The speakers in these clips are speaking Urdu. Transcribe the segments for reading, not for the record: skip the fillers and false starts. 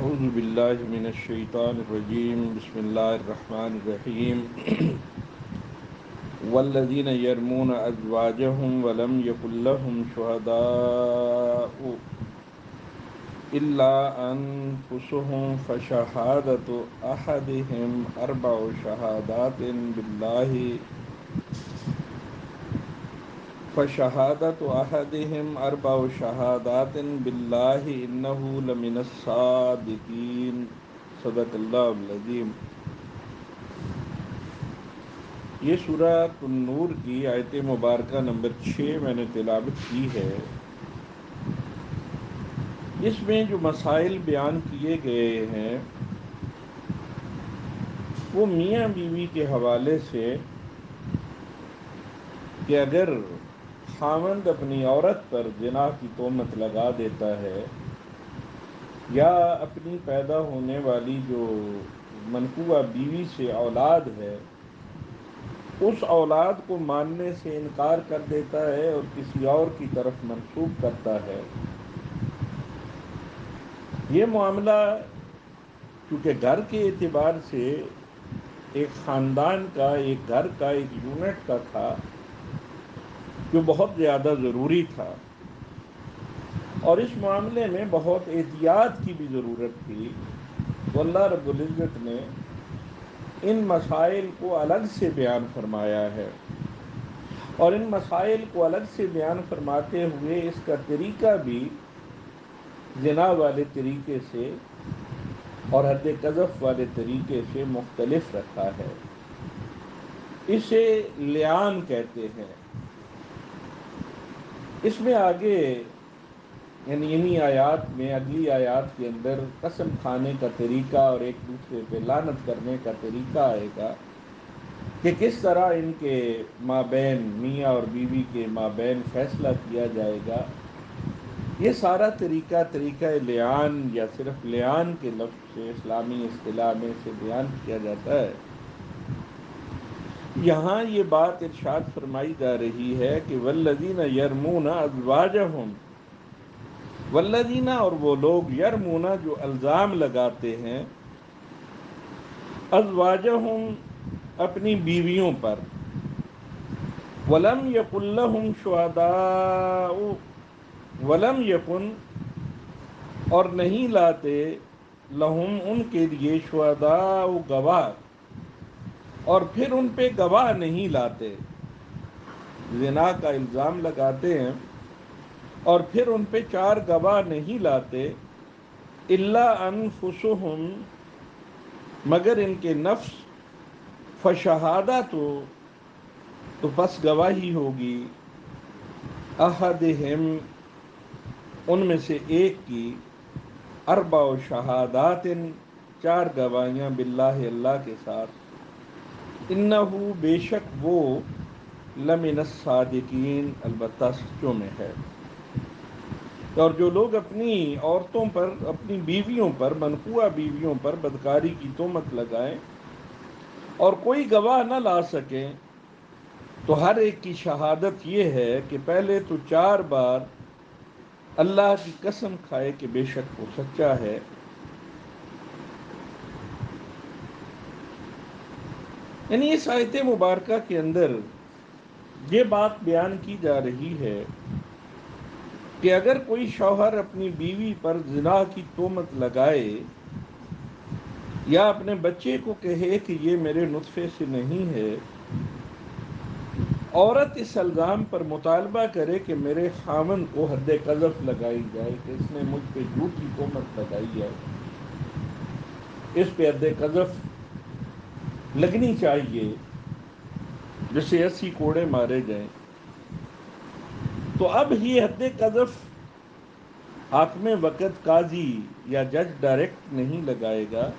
اعوذ باللہ من الشیطان الرجیم بسم اللہ الرحمن الرحیم والذین یرمون ازواجہم ولم یکن لہم شہداء الا انفسہم فشہادۃ احدہم اربع شہادات باللہ انہ لمن الصادقین صدق اللہ العظیم۔ یہ سورہ النور کی آیت مبارکہ نمبر 6 میں نے تلاوت کی ہے۔ اس میں جو مسائل بیان کیے گئے ہیں وہ میاں بیوی کے حوالے سے کہ اگر خاوند اپنی عورت پر زنا کی تہمت لگا دیتا ہے یا اپنی پیدا ہونے والی جو منقوبہ بیوی سے اولاد ہے اس اولاد کو ماننے سے انکار کر دیتا ہے اور کسی اور کی طرف منسوب کرتا ہے، یہ معاملہ چونکہ گھر کے اعتبار سے ایک خاندان کا، ایک گھر کا، ایک یونٹ کا تھا جو بہت زیادہ ضروری تھا، اور اس معاملے میں بہت احتیاط کی بھی ضرورت تھی، تو اللہ رب العزت نے ان مسائل کو الگ سے بیان فرمایا ہے، اور ان مسائل کو الگ سے بیان فرماتے ہوئے اس کا طریقہ بھی زنا والے طریقے سے اور حد قذف والے طریقے سے مختلف رکھا ہے۔ اسے لعان کہتے ہیں۔ اس میں آگے یعنی انہی آیات میں، اگلی آیات کے اندر قسم کھانے کا طریقہ اور ایک دوسرے پہ لعنت کرنے کا طریقہ آئے گا کہ کس طرح ان کے مابین، میاں اور بیوی کے مابین فیصلہ کیا جائے گا۔ یہ سارا طریقہ لعان یا صرف لعان کے لفظ سے اسلامی اصطلاح میں سے بیان کیا جاتا ہے۔ یہاں یہ بات ارشاد فرمائی جا رہی ہے کہ والذین یرمون ازواجہم، والذین اور وہ لوگ یرمون جو الزام لگاتے ہیں، ازواجہم اپنی بیویوں پر، ولم یکن لہم شہداء، ولم یکن اور نہیں لاتے، لہم ان کے لیے، شہداء گواہ، اور پھر ان پہ گواہ نہیں لاتے، زنا کا الزام لگاتے ہیں اور پھر ان پہ 4 گواہ نہیں لاتے، الا انفسہم مگر ان کے نفس، فشہادۃ تو پس گواہی ہوگی، احدہم ان میں سے ایک کی، اربع شہادات 4 گواہیاں، باللہ اللہ کے ساتھ، انہ بے شک وہ، لمن الصادقین البتہ سچوں میں ہے۔ اور جو لوگ اپنی عورتوں پر، اپنی بیویوں پر، منقوہ بیویوں پر بدکاری کی تہمت لگائیں اور کوئی گواہ نہ لا سکیں، تو ہر ایک کی شہادت یہ ہے کہ پہلے تو 4 بار اللہ کی قسم کھائے کہ بے شک وہ سچا ہے۔ یعنی اس آیت مبارکہ کے اندر یہ بات بیان کی جا رہی ہے کہ اگر کوئی شوہر اپنی بیوی پر زنا کی تہمت لگائے یا اپنے بچے کو کہے کہ یہ میرے نطفے سے نہیں ہے، عورت اس الزام پر مطالبہ کرے کہ میرے خاوند کو حد قذف لگائی جائے کہ اس نے مجھ پہ جھوٹی تہمت لگائی ہے، اس پہ حد قذف لگنی چاہیے، جسے 80 کوڑے مارے جائیں، تو اب یہ حد قذف حاکم وقت، قاضی یا جج ڈائریکٹ نہیں لگائے گا۔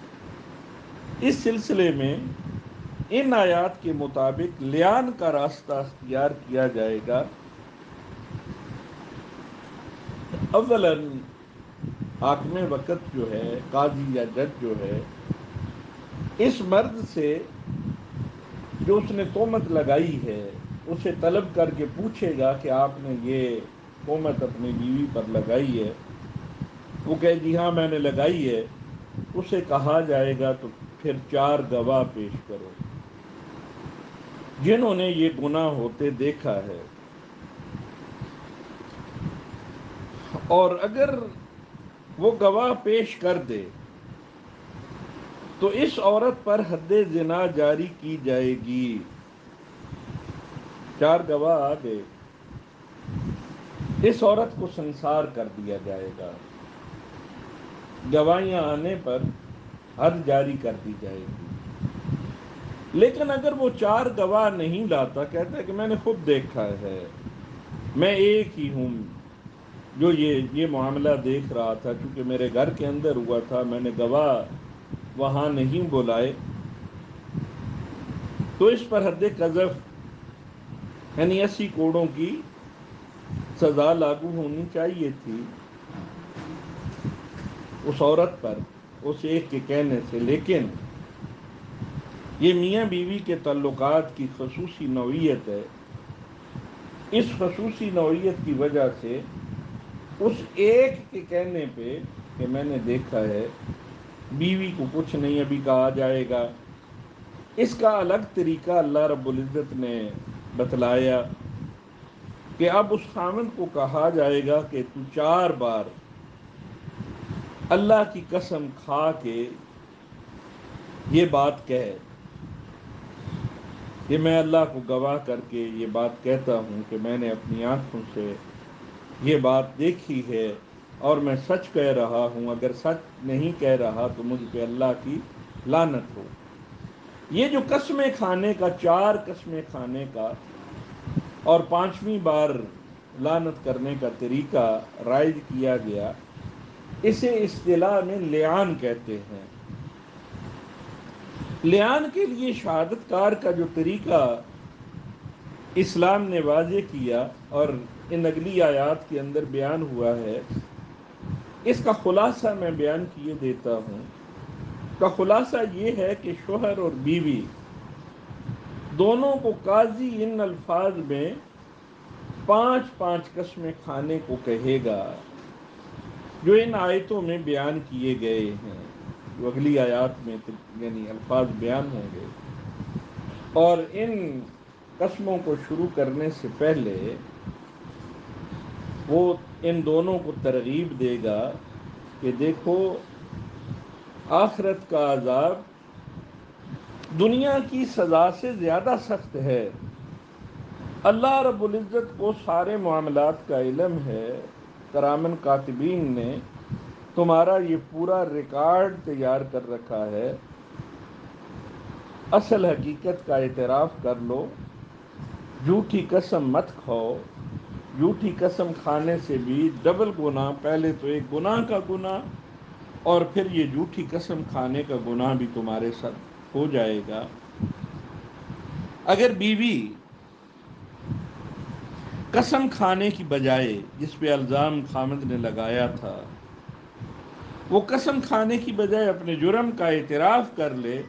اس سلسلے میں ان آیات کے مطابق لعان کا راستہ اختیار کیا جائے گا۔ اولاً حاکم وقت جو ہے، قاضی یا جج جو ہے، اس مرد سے جو اس نے تہمت لگائی ہے اسے طلب کر کے پوچھے گا کہ آپ نے یہ تہمت اپنی بیوی پر لگائی ہے، وہ کہے جی ہاں میں نے لگائی ہے، اسے کہا جائے گا تو پھر 4 گواہ پیش کرو جنہوں نے یہ گناہ ہوتے دیکھا ہے، اور اگر وہ گواہ پیش کر دے تو اس عورت پر حد زنا جاری کی جائے گی۔ 4 گواہ آ گئے، اس عورت کو سنسار کر دیا جائے گا، گواہیاں آنے پر حد جاری کر دی جائے گی۔ لیکن اگر وہ 4 گواہ نہیں لاتا، کہتا ہے کہ میں نے خود دیکھا ہے، میں ایک ہی ہوں جو یہ معاملہ دیکھ رہا تھا، چونکہ میرے گھر کے اندر ہوا تھا، میں نے گواہ وہاں نہیں بلائے، تو اس پر حد قذف یعنی 80 کوڑوں کی سزا لاگو ہونی چاہیے تھی اس عورت پر، اس ایک کے کہنے سے۔ لیکن یہ میاں بیوی کے تعلقات کی خصوصی نوعیت ہے، اس خصوصی نوعیت کی وجہ سے اس ایک کے کہنے پہ کہ میں نے دیکھا ہے، بیوی کو کچھ نہیں ابھی کہا جائے گا۔ اس کا الگ طریقہ اللہ رب العزت نے بتلایا کہ اب اس خامند کو کہا جائے گا کہ تو 4 بار اللہ کی قسم کھا کے یہ بات کہے کہ میں اللہ کو گواہ کر کے یہ بات کہتا ہوں کہ میں نے اپنی آنکھوں سے یہ بات دیکھی ہے اور میں سچ کہہ رہا ہوں، اگر سچ نہیں کہہ رہا تو مجھ پہ اللہ کی لعنت ہو۔ یہ جو قسمیں کھانے کا، 4 قسمیں کھانے کا اور 5ویں بار لعنت کرنے کا طریقہ رائج کیا گیا، اسے اصطلاح میں لعان کہتے ہیں۔ لعان کے لیے شہادت کار کا جو طریقہ اسلام نے واضح کیا اور ان اگلی آیات کے اندر بیان ہوا ہے، اس کا خلاصہ میں بیان کیے دیتا ہوں۔ کا خلاصہ یہ ہے کہ شوہر اور بیوی دونوں کو قاضی ان الفاظ میں 5 قسمیں کھانے کو کہے گا جو ان آیتوں میں بیان کیے گئے ہیں، جو اگلی آیات میں یعنی الفاظ بیان ہوں گے۔ اور ان قسموں کو شروع کرنے سے پہلے وہ ان دونوں کو ترغیب دے گا کہ دیکھو، آخرت کا عذاب دنیا کی سزا سے زیادہ سخت ہے۔ اللہ رب العزت کو سارے معاملات کا علم ہے، کرامن کاتبین نے تمہارا یہ پورا ریکارڈ تیار کر رکھا ہے۔ اصل حقیقت کا اعتراف کر لو، جھوٹی قسم مت کھاؤ۔ جھوٹی قسم کھانے سے بھی ڈبل گناہ، پہلے تو ایک گناہ کا گناہ اور پھر یہ جھوٹی قسم کھانے کا گناہ بھی تمہارے ساتھ ہو جائے گا۔ اگر بیوی قسم کھانے کی بجائے جس پہ الزام خامد نے لگایا تھا، وہ قسم کھانے کی بجائے اپنے جرم کا اعتراف کر لے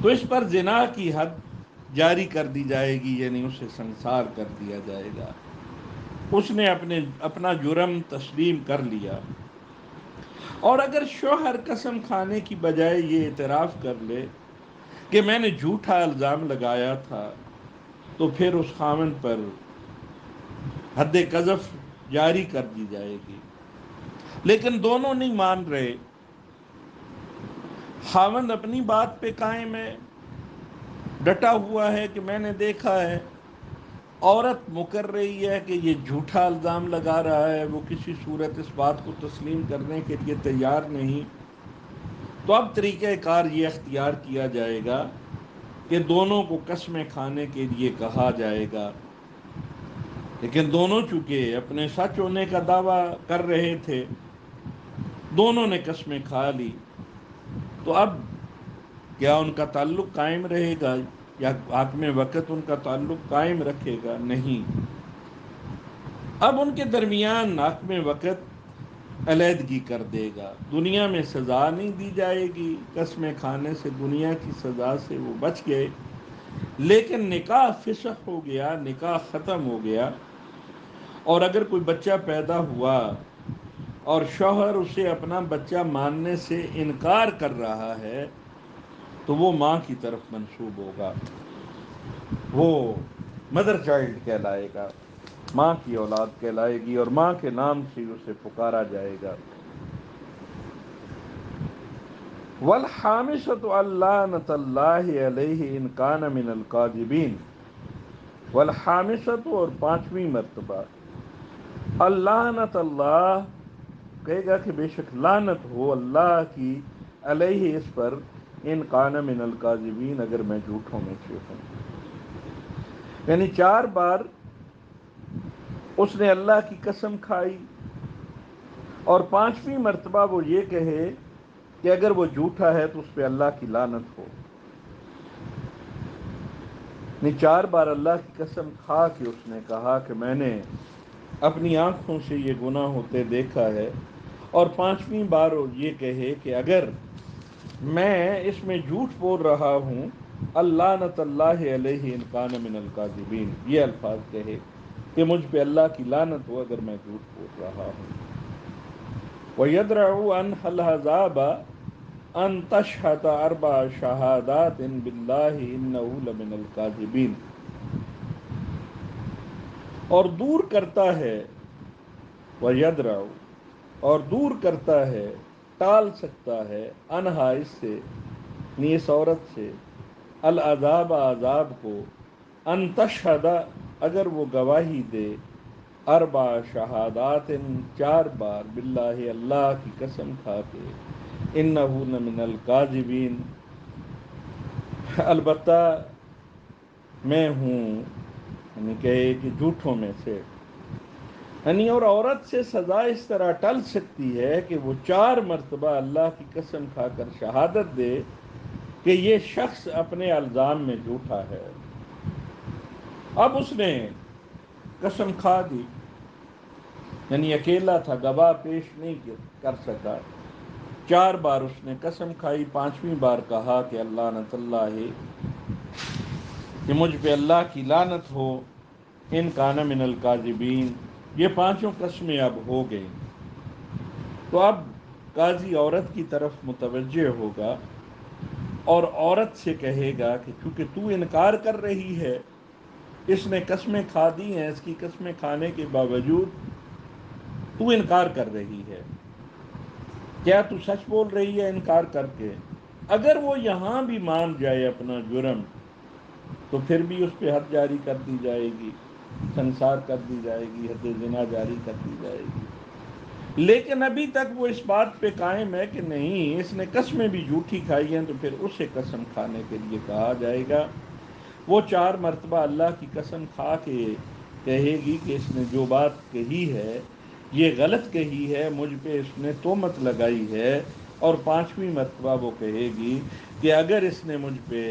تو اس پر زنا کی حد جاری کر دی جائے گی، یعنی اسے سنسار کر دیا جائے گا۔ اس نے اپنا جرم تسلیم کر لیا۔ اور اگر شوہر قسم کھانے کی بجائے یہ اعتراف کر لے کہ میں نے جھوٹا الزام لگایا تھا، تو پھر اس خاوند پر حد قذف جاری کر دی جائے گی۔ لیکن دونوں نہیں مان رہے، خاوند اپنی بات پہ قائم ہے، ڈٹا ہوا ہے کہ میں نے دیکھا ہے، عورت مکر رہی ہے کہ یہ جھوٹا الزام لگا رہا ہے، وہ کسی صورت اس بات کو تسلیم کرنے کے لیے تیار نہیں۔ تو اب طریقہ کار یہ اختیار کیا جائے گا کہ دونوں کو قسمیں کھانے کے لیے کہا جائے گا، لیکن دونوں چونکہ اپنے سچ ہونے کا دعویٰ کر رہے تھے، دونوں نے قسمیں کھا لی، تو اب کیا ان کا تعلق قائم رہے گا یا حاکم وقت ان کا تعلق قائم رکھے گا؟ نہیں، اب ان کے درمیان حاکم وقت علیحدگی کر دے گا۔ دنیا میں سزا نہیں دی جائے گی، قسمیں کھانے سے دنیا کی سزا سے وہ بچ گئے، لیکن نکاح فسخ ہو گیا، نکاح ختم ہو گیا۔ اور اگر کوئی بچہ پیدا ہوا اور شوہر اسے اپنا بچہ ماننے سے انکار کر رہا ہے تو وہ ماں کی طرف منسوب ہوگا، وہ مدر چائلڈ کہلائے گا، ماں کی اولاد کہلائے گی، اور ماں کے نام سے اسے پکارا جائے گا۔ وَالْحَامِسَةُ اللَّعْنَةَ اللَّهِ عَلَيْهِ إِنْ كَانَ مِنَ الْكَاذِبِينَ، وَالْحَامِسَةُ اور پانچویں مرتبہ، اللعنت اللہ کہے گا کہ بے شک لعنت ہو اللہ کی علیہ اس پر، ان کان من الکاذبین اگر میں جھوٹوں میں سے ہوں۔ یعنی 4 بار اس نے اللہ کی قسم کھائی، اور 5ویں مرتبہ وہ یہ کہے کہ اگر وہ جھوٹا ہے تو اس پہ اللہ کی لعنت ہو۔ یعنی 4 بار اللہ کی قسم کھا کے اس نے کہا کہ میں نے اپنی آنکھوں سے یہ گناہ ہوتے دیکھا ہے، اور 5ویں بار وہ یہ کہے کہ اگر میں اس میں جھوٹ بول رہا ہوں، اللعنت اللہ علیہ ان کان من الکاذبین، یہ الفاظ کہے کہ مجھ پہ اللہ کی لعنت ہو اگر میں جھوٹ بول رہا ہوں۔ وَيَدْرَعُ عَنْهَا الْعَذَابَ أَن تَشْهَدَ 4 شَهَادَاتٍ بِاللَّهِ إِنَّهُ لَمِنَ الْكَاذِبِينَ، اور دور کرتا ہے، وَيَدْرَعُ اور دور کرتا ہے، ٹال سکتا ہے، انہا اس سے، یعنی اس عورت سے، العذاب عذاب کو، ان تشہد اگر وہ گواہی دے، 4 شہادات 4 بار، باللہ اللہ کی قسم کھا کے، انہو لمن الکاذبین البتہ میں ہوں، یعنی کہے کہ جھوٹوں میں سے، یعنی اور عورت سے سزا اس طرح ٹل سکتی ہے کہ وہ 4 مرتبہ اللہ کی قسم کھا کر شہادت دے کہ یہ شخص اپنے الزام میں جھوٹا ہے۔ اب اس نے قسم کھا دی، یعنی اکیلا تھا، گواہ پیش نہیں کر سکا، 4 بار اس نے قسم کھائی، 5ویں بار کہا کہ اللعنت اللہ، کہ مجھ پہ اللہ کی لعنت ہو، ان کان من الکاذبین، یہ 5 قسمیں اب ہو گئیں۔ تو اب قاضی عورت کی طرف متوجہ ہوگا اور عورت سے کہے گا کہ چونکہ تو انکار کر رہی ہے، اس نے قسمیں کھا دی ہیں، اس کی قسمیں کھانے کے باوجود تو انکار کر رہی ہے، کیا تو سچ بول رہی ہے انکار کر کے؟ اگر وہ یہاں بھی مان جائے اپنا جرم تو پھر بھی اس پہ حد جاری کر دی جائے گی، سنسار کر دی جائے گی، حد زنا جاری کر دی جائے گی۔ لیکن ابھی تک وہ اس بات پہ قائم ہے کہ نہیں، اس نے قسمیں بھی جھوٹی کھائی ہیں، تو پھر اسے قسم کھانے کے لیے کہا جائے گا۔ وہ 4 مرتبہ اللہ کی قسم کھا کے کہے گی کہ اس نے جو بات کہی ہے یہ غلط کہی ہے، مجھ پہ اس نے تہمت لگائی ہے، اور 5ویں مرتبہ وہ کہے گی کہ اگر اس نے مجھ پہ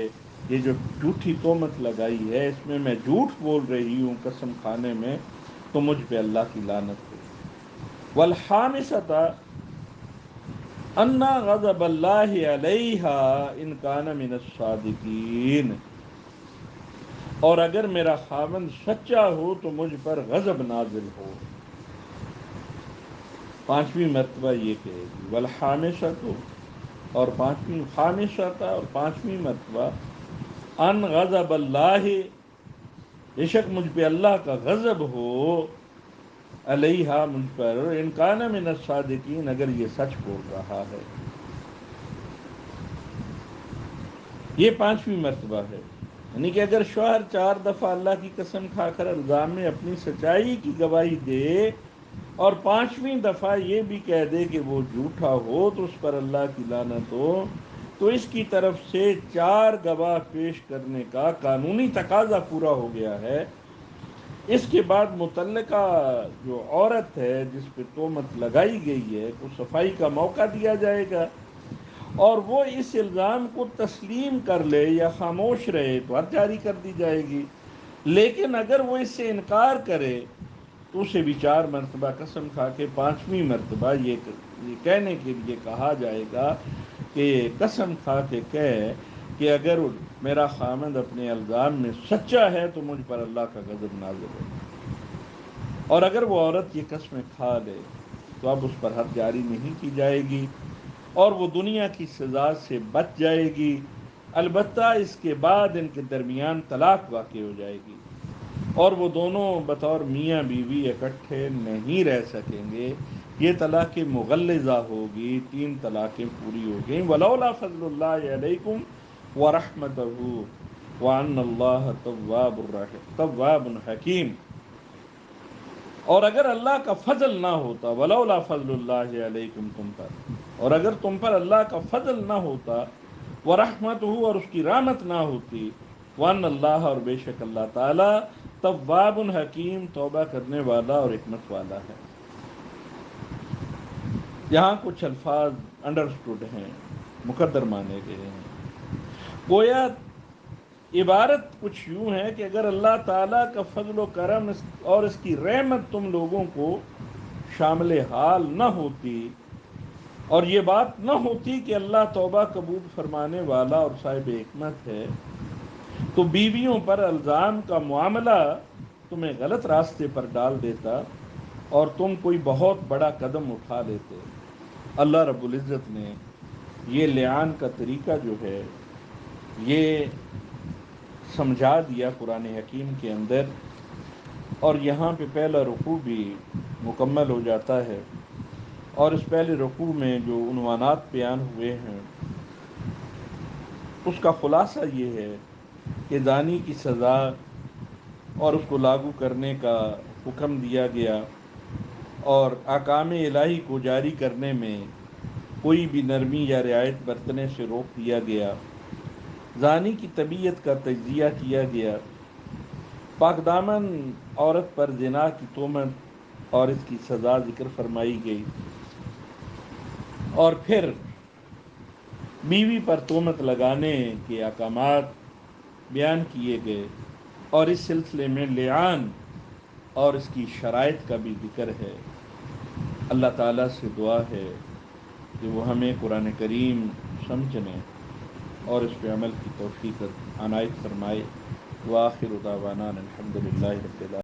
یہ جو جھوٹی تہمت لگائی ہے، اس میں میں جھوٹ بول رہی ہوں قسم کھانے میں، تو مجھ پہ اللہ کی لعنت ہو۔ والحامسۃ ان غضب اللہ علیہا ان کان من الصادقین، اور اگر میرا خاوند سچا ہو تو مجھ پر غضب نازل ہو۔ 5ویں مرتبہ یہ کہے گی، والحامسۃ اور 5ویں خامسۃ اور 5ویں مرتبہ، ان غضب اللہ، بے شک مجھ پہ اللہ کا غضب ہو، علیہا مجھ پر، ان کان من الصادقین اگر یہ سچ بول رہا ہے۔ یہ 5ویں مرتبہ ہے، یعنی کہ اگر شوہر 4 دفعہ اللہ کی قسم کھا کر الزام میں اپنی سچائی کی گواہی دے اور 5ویں دفعہ یہ بھی کہہ دے کہ وہ جھوٹا ہو تو اس پر اللہ کی لعنت ہو، تو اس کی طرف سے 4 گواہ پیش کرنے کا قانونی تقاضا پورا ہو گیا ہے۔ اس کے بعد متعلقہ جو عورت ہے جس پہ تہمت لگائی گئی ہے کو صفائی کا موقع دیا جائے گا، اور وہ اس الزام کو تسلیم کر لے یا خاموش رہے تو حد جاری کر دی جائے گی، لیکن اگر وہ اس سے انکار کرے تو اسے بھی 4 مرتبہ قسم کھا کے 5ویں مرتبہ یہ کہنے کے لیے کہا جائے گا کہ قسم کھا کے کہے کہ اگر میرا خامند اپنے الزام میں سچا ہے تو مجھ پر اللہ کا غضب نازل ہو۔ اور اگر وہ عورت یہ قسمیں کھا لے تو اب اس پر حد جاری نہیں کی جائے گی اور وہ دنیا کی سزا سے بچ جائے گی، البتہ اس کے بعد ان کے درمیان طلاق واقع ہو جائے گی اور وہ دونوں بطور میاں بیوی اکٹھے نہیں رہ سکیں گے، یہ طلاق مغلظہ ہوگی، 3 طلاقیں پوری ہو گئیں۔ ولولا فضل اللہ علیکم ورحمتہ وان اللہ تواب حکیم۔ اور اگر اللہ کا فضل نہ ہوتا، ولولا فضل اللہ علیکم، تم پر، اور اگر تم پر اللہ کا فضل نہ ہوتا، ورحمتہ، اور اس کی رحمت نہ ہوتی، وان اللہ، اور بے شک اللہ تعالی، تواب حکیم، توبہ کرنے والا اور حکمت والا ہے۔ یہاں کچھ الفاظ انڈرسٹوڈ ہیں، مقدر مانے گئے ہیں۔ گویا عبارت کچھ یوں ہے کہ اگر اللہ تعالیٰ کا فضل و کرم اور اس کی رحمت تم لوگوں کو شامل حال نہ ہوتی، اور یہ بات نہ ہوتی کہ اللہ توبہ قبول فرمانے والا اور صاحب حکمت ہے، تو بیویوں پر الزام کا معاملہ تمہیں غلط راستے پر ڈال دیتا اور تم کوئی بہت بڑا قدم اٹھا لیتے۔ اللہ رب العزت نے یہ لعان کا طریقہ جو ہے یہ سمجھا دیا قرآن حکیم کے اندر، اور یہاں پہ پہلا رکوع بھی مکمل ہو جاتا ہے، اور اس پہلے رکوع میں جو عنوانات بیان ہوئے ہیں اس کا خلاصہ یہ ہے کہ زانی کی سزا اور اس کو لاگو کرنے کا حکم دیا گیا، اور احکام الہی کو جاری کرنے میں کوئی بھی نرمی یا رعایت برتنے سے روک دیا گیا، زانی کی طبیعت کا تجزیہ کیا گیا، پاک دامن عورت پر زنا کی تہمت اور اس کی سزا ذکر فرمائی گئی، اور پھر بیوی پر تہمت لگانے کے احکامات بیان کیے گئے، اور اس سلسلے میں لعان اور اس کی شرائط کا بھی ذکر ہے۔ اللہ تعالیٰ سے دعا ہے کہ وہ ہمیں قرآن کریم سمجھنے اور اس پہ عمل کی توفیق عنایت فرمائے۔ وآخر دعوانا الحمد للہ رب العالمین۔